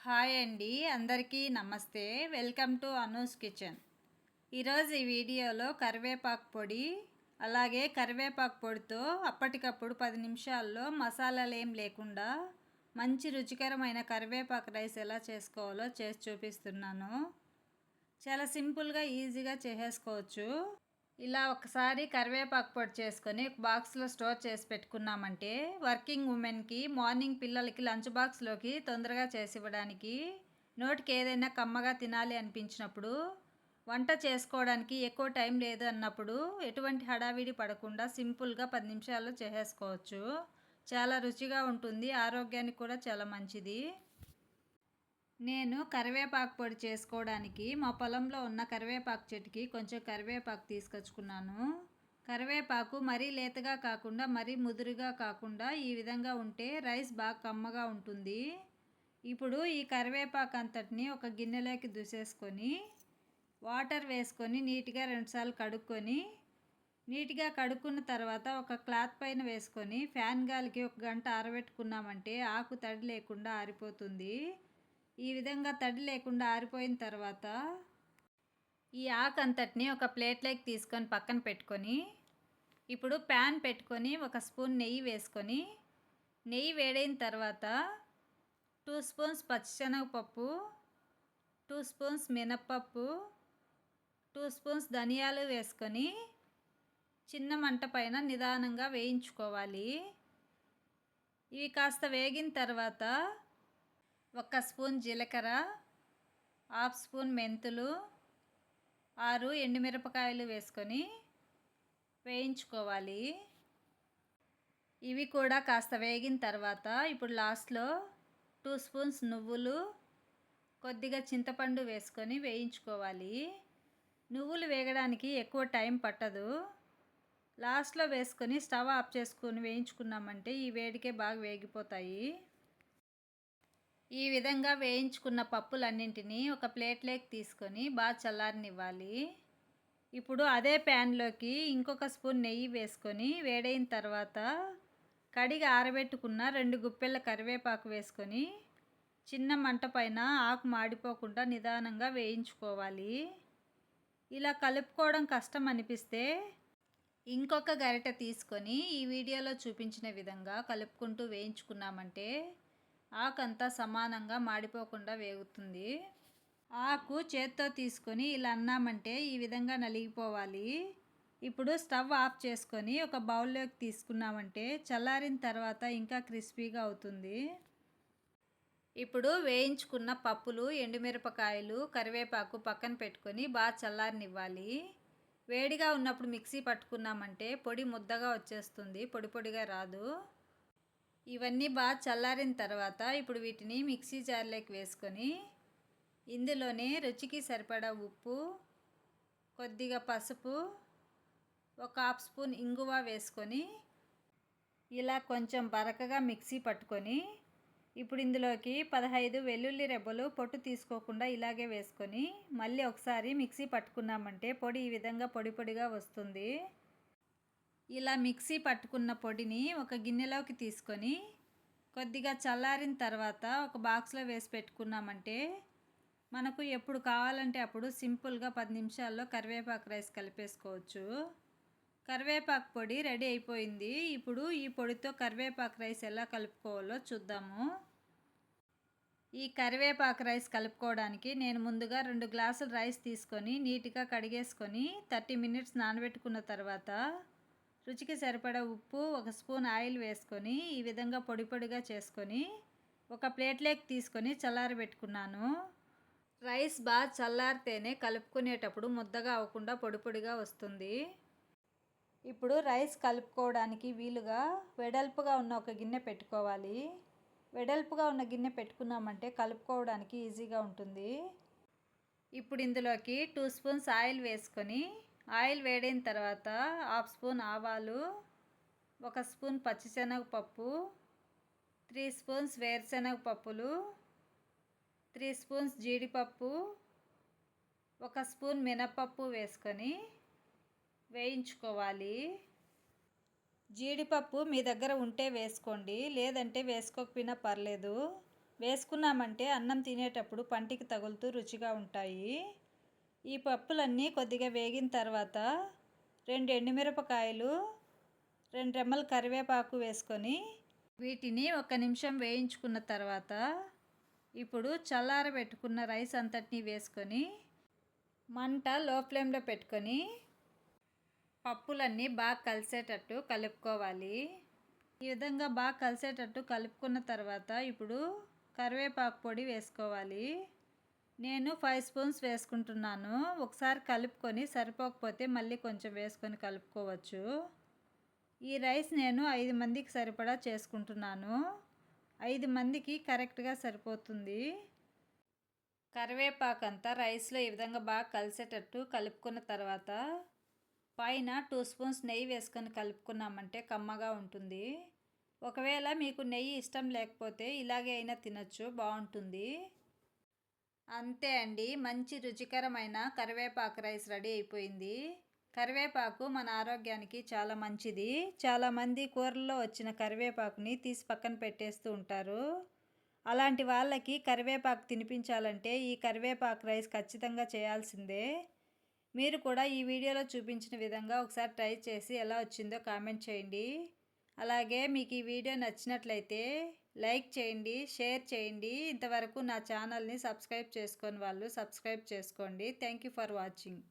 Hi అండి, అందరికీ నమస్తే. Welcome to Anu's kitchen. ఈరోజు ఈ వీడియోలో కరివేపాకు పొడి, అలాగే కరివేపాకు పొడితో అప్పటికప్పుడు 10 నిమిషాల్లో మసాలాలు ఏం లేకుండా మంచి రుచికరమైన కరివేపాకు రైస్ ఎలా చేసుకోవాలో చేసి చూపిస్తున్నాను. చాలా సింపుల్గా ఈజీగా చేసేసుకోవచ్చు. ఇలా ఒకసారి కరివేపాకు పొడి చేసుకొని ఒక బాక్స్లో స్టోర్ చేసి పెట్టుకున్నామంటే వర్కింగ్ ఉమెన్కి మార్నింగ్ పిల్లలకి లంచ్ బాక్స్లోకి తొందరగా చేసి ఇవ్వడానికి, నోటికి ఏదైనా కమ్మగా తినాలి అనిపించినప్పుడు, వంట చేసుకోవడానికి ఎక్కువ టైం లేదు అన్నప్పుడు ఎటువంటి హడావిడి పడకుండా సింపుల్గా 10 నిమిషాల్లో చేసేసుకోవచ్చు. చాలా రుచిగా ఉంటుంది, ఆరోగ్యానికి కూడా చాలా మంచిది. నేను కరివేపాకు పొడి చేసుకోవడానికి మా పొలంలో ఉన్న కరివేపాకు చెట్టుకి కొంచెం కరివేపాకు తీసుకొచ్చుకున్నాను. కరివేపాకు మరీ లేతగా కాకుండా మరీ ముదురుగా కాకుండా ఈ విధంగా ఉంటే రైస్ బాగా కమ్మగా ఉంటుంది. ఇప్పుడు ఈ కరివేపాకు అంతటిని ఒక గిన్నెలోకి దూసేసుకొని వాటర్ వేసుకొని నీట్గా 2 సార్లు కడుక్కొని, నీట్గా కడుక్కున్న తర్వాత ఒక క్లాత్ పైన వేసుకొని ఫ్యాన్ గాలికి 1 గంట ఆరబెట్టుకున్నామంటే ఆకు తడి లేకుండా ఆరిపోతుంది. ఈ విధంగా తడి లేకుండా ఆరిపోయిన తర్వాత ఈ ఆకు అంతటిని ఒక ప్లేట్లోకి తీసుకొని పక్కన పెట్టుకొని, ఇప్పుడు ప్యాన్ పెట్టుకొని 1 స్పూన్ నెయ్యి వేసుకొని, నెయ్యి వేడైన తర్వాత 2 స్పూన్స్ పచ్చిశనగపప్పు, 2 స్పూన్స్ మినప్పప్పు, 2 స్పూన్స్ ధనియాలు వేసుకొని చిన్న మంట పైన నిదానంగా వేయించుకోవాలి. ఇవి కాస్త వేగిన తర్వాత 1 స్పూన్ జీలకర్ర, 1/2 స్పూన్ మెంతులు, 6 ఎండుమిరపకాయలు వేసుకొని వేయించుకోవాలి. ఇవి కూడా కాస్త వేగిన తర్వాత ఇప్పుడు లాస్ట్లో 2 స్పూన్స్ నువ్వులు, కొద్దిగా చింతపండు వేసుకొని వేయించుకోవాలి. నువ్వులు వేగడానికి ఎక్కువ టైం పట్టదు. లాస్ట్లో వేసుకొని స్టవ్ ఆఫ్ చేసుకొని వేయించుకున్నామంటే ఈ వేడికే బాగా వేగిపోతాయి. ఈ విధంగా వేయించుకున్న పప్పులన్నింటినీ ఒక ప్లేట్లోకి తీసుకొని బాగా చల్లారనివ్వాలి. ఇప్పుడు అదే ప్యాన్లోకి ఇంకొక స్పూన్ నెయ్యి వేసుకొని వేడైన తర్వాత కడిగి ఆరబెట్టుకున్న 2 గుప్పెళ్ళ కరివేపాకు వేసుకొని చిన్న మంట పైన ఆకు మాడిపోకుండా నిదానంగా వేయించుకోవాలి. ఇలా కలుపుకోవడం కష్టం అనిపిస్తే ఇంకొక గరిటె తీసుకొని ఈ వీడియోలో చూపించిన విధంగా కలుపుకుంటూ వేయించుకున్నామంటే ఆకంతా సమానంగా మాడిపోకుండా వేగుతుంది. ఆకు చేత్తో తీసుకొని ఇలా అన్నామంటే ఈ విధంగా నలిగిపోవాలి. ఇప్పుడు స్టవ్ ఆఫ్ చేసుకొని ఒక బౌల్లోకి తీసుకున్నామంటే చల్లారిన తర్వాత ఇంకా క్రిస్పీగా అవుతుంది. ఇప్పుడు వేయించుకున్న పప్పులు, ఎండుమిరపకాయలు, కరివేపాకు పక్కన పెట్టుకొని బాగా చల్లారనివ్వాలి. వేడిగా ఉన్నప్పుడు మిక్సీ పట్టుకున్నామంటే పొడి ముద్దగా వచ్చేస్తుంది, పొడి పొడిగా రాదు. ఇవన్నీ బాగా చల్లారిన తర్వాత ఇప్పుడు వీటిని మిక్సీ జార్లోకి వేసుకొని ఇందులోనే రుచికి సరిపడా ఉప్పు, కొద్దిగా పసుపు, 1/2 స్పూన్ ఇంగువ వేసుకొని ఇలా కొంచెం బరకగా మిక్సీ పట్టుకొని ఇప్పుడు ఇందులోకి 15 వెల్లుల్లి రెబ్బలు పొట్టు తీసుకోకుండా ఇలాగే వేసుకొని మళ్ళీ ఒకసారి మిక్సీ పట్టుకున్నామంటే పొడి ఈ విధంగా పొడి పొడిగా వస్తుంది. ఇలా మిక్సీ పట్టుకున్న పొడిని ఒక గిన్నెలోకి తీసుకొని కొద్దిగా చల్లారిన తర్వాత ఒక బాక్స్లో వేసి పెట్టుకున్నామంటే మనకు ఎప్పుడు కావాలంటే అప్పుడు సింపుల్గా 10 నిమిషాల్లో కరివేపాకు రైస్ కలిపేసుకోవచ్చు. కరివేపాకు పొడి రెడీ అయిపోయింది. ఇప్పుడు ఈ పొడితో కరివేపాకు రైస్ ఎలా కలుపుకోవాలో చూద్దాము. ఈ కరివేపాకు రైస్ కలుపుకోవడానికి నేను ముందుగా 2 గ్లాసులు రైస్ తీసుకొని నీట్గా కడిగేసుకొని 30 మినిట్స్ నానబెట్టుకున్న తర్వాత రుచికి సరిపడా ఉప్పు, 1 స్పూన్ ఆయిల్ వేసుకొని ఈ విధంగా పొడి పొడిగా చేసుకొని ఒక ప్లేట్లోకి తీసుకొని చల్లారబెట్టుకున్నాను. రైస్ బాగా చల్లారితేనే కలుపుకునేటప్పుడు ముద్దగా అవ్వకుండా పొడి పొడిగా వస్తుంది. ఇప్పుడు రైస్ కలుపుకోవడానికి వీలుగా వెడల్పుగా ఉన్న ఒక గిన్నె పెట్టుకోవాలి. వెడల్పుగా ఉన్న గిన్నె పెట్టుకున్నామంటే కలుపుకోవడానికి ఈజీగా ఉంటుంది. ఇప్పుడు ఇందులోకి 2 స్పూన్స్ ఆయిల్ వేసుకొని ఆయిల్ వేడైన తర్వాత 1/2 స్పూన్ ఆవాలు, 1 స్పూన్ పచ్చిశనగపప్పు, 3 స్పూన్స్ వేరుశనగ పప్పులు, 3 స్పూన్స్ జీడిపప్పు, 1 స్పూన్ మినప్పప్పు వేసుకొని వేయించుకోవాలి. జీడిపప్పు మీ దగ్గర ఉంటే వేసుకోండి, లేదంటే వేసుకోకపోయినా పర్లేదు. వేసుకున్నామంటే అన్నం తినేటప్పుడు పంటికి తగులుతూ రుచిగా ఉంటాయి. ఈ పప్పులన్నీ కొద్దిగా వేగిన తర్వాత 2 ఎండుమిరపకాయలు, 2 రెమ్మలు కరివేపాకు వేసుకొని వీటిని 1 నిమిషం వేయించుకున్న తర్వాత ఇప్పుడు చల్లారబెట్టుకున్న రైస్ అంతటిని వేసుకొని మంట లో ఫ్లేమ్లో పెట్టుకొని పప్పులన్నీ బాగా కలిసేటట్టు కలుపుకోవాలి. ఈ విధంగా బాగా కలిసేటట్టు కలుపుకున్న తర్వాత ఇప్పుడు కరివేపాకు పొడి వేసుకోవాలి. నేను 5 స్పూన్స్ వేసుకుంటున్నాను. ఒకసారి కలుపుకొని సరిపోకపోతే మళ్ళీ కొంచెం వేసుకొని కలుపుకోవచ్చు. ఈ రైస్ నేను 5 మందికి సరిపడా చేసుకుంటున్నాను. 5 మందికి కరెక్ట్గా సరిపోతుంది. కరివేపాకు అంతా రైస్లో ఈ విధంగా బాగా కలిసేటట్టు కలుపుకున్న తర్వాత పైన 2 స్పూన్స్ నెయ్యి వేసుకొని కలుపుకున్నామంటే కమ్మగా ఉంటుంది. ఒకవేళ మీకు నెయ్యి ఇష్టం లేకపోతే ఇలాగే అయినా తినచ్చు, బాగుంటుంది. అంతే అండి, మంచి రుచికరమైన కరివేపాకు రైస్ రెడీ అయిపోయింది. కరివేపాకు మన ఆరోగ్యానికి చాలా మంచిది. చాలామంది కూరల్లో వచ్చిన కరివేపాకుని తీసి పక్కన పెట్టేస్తూ ఉంటారు. అలాంటి వాళ్ళకి కరివేపాకు తినిపించాలంటే ఈ కరివేపాకు రైస్ ఖచ్చితంగా చేయాల్సిందే. మీరు కూడా ఈ వీడియోలో చూపించిన విధంగా ఒకసారి ట్రై చేసి ఎలా వచ్చిందో కామెంట్ చేయండి. అలాగే మీకు ఈ వీడియో నచ్చినట్లయితే లైక్ చేయండి, షేర్ చేయండి. ఇంతవరకు నా ఛానల్ని సబ్స్క్రైబ్ చేసుకోని వాళ్ళు సబ్స్క్రైబ్ చేసుకోండి. Thank you for watching.